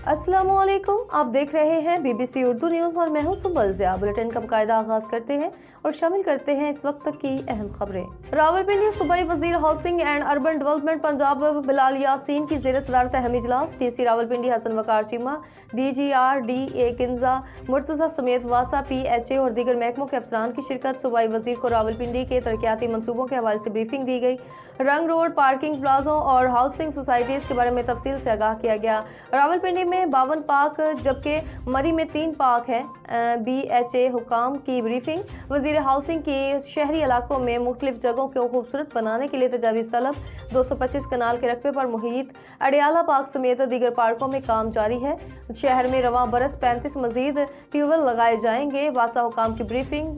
अस्सलामुअलैकुम, आप देख रहे हैं बीबीसी उर्दू न्यूज़ और मैं हूं सुबल ज़िया। बुलेटिन का बाकायदा आगाज करते हैं और शामिल करते हैं इस वक्त तक की अहम खबरें। रावलपिंडी सूबाई वजीर housing and urban development Punjab Bilal Yasin की ज़ेर सदारत अहम इजलास। डीसी रावलपिंडी हसन वकार चीमा, DGR-DA किंजा मुर्तज़ा समेत वासा PHA और दीगर महकमों के अफसरान की शिरकत। सूबाई वजीर को रावलपिंडी के तरक्याती मनसूबों के हवाले से ब्रीफिंग दी गई। रंग रोड, पार्किंग प्लाजों और हाउसिंग सोसाइटीज़ के बारे में तफसील से आगाह किया गया। रावलपिंडी में 52 पार्क जबकि मरी में 3 पार्क हैं। BHA हुकाम की ब्रीफिंग। वजीर हाउसिंग की शहरी इलाकों में मुख्तलिफ जगहों को खूबसूरत बनाने के लिए तजावीज़ तलब। 225 कनाल के रकबे पर मुहित अडियाला पार्क समेत दीगर पार्कों में काम जारी है। शहर में रवां बरस 35 मजीद ट्यूबवेल लगाए जाएंगे। वासा हुकाम की briefing.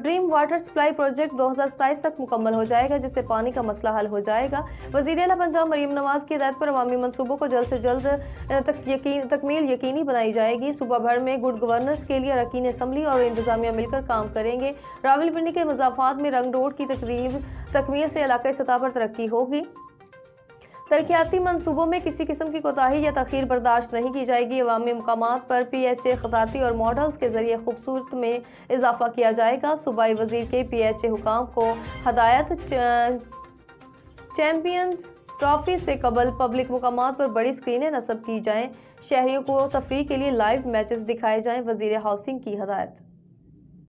Dream water supply project 2027 तक मुकम्मल हो जाएगा, जिससे पानी का मसला हल हो जाएगा। वज़ीर आला पंजाब मरीम नवाज की हिदायत पर अवामी मनसूबों को जल्द से जल्द तकमील यकीनी बनाई जाएगी। सूबा भर में गुड गवर्नेंस के लिए अरकान असम्बली और इंतजामिया मिलकर काम करेंगे। रावलपिंडी के मज़ाफ़ात में रंग रोड की तकमील से इलाकाई सतह पर तरक्की होगी। तरक्याती मनसूबों में किसी किस्म की कोताही या तखीर बर्दाश्त नहीं की जाएगी। अवामी मकामात पर PHA खताती और मॉडल्स के जरिए खूबसूरत में इजाफा किया जाएगा। सूबाई वजीर के PHA हुकाम को हदायत चैम्पियंस ट्रॉफी से कबल पब्लिक मकामात पर बड़ी स्क्रीनें नस्ब की जाएँ। शहरियों को तफरीह के लिए लाइव मैचेस दिखाए जाएँ। वजीर हाउसिंग की हदायत।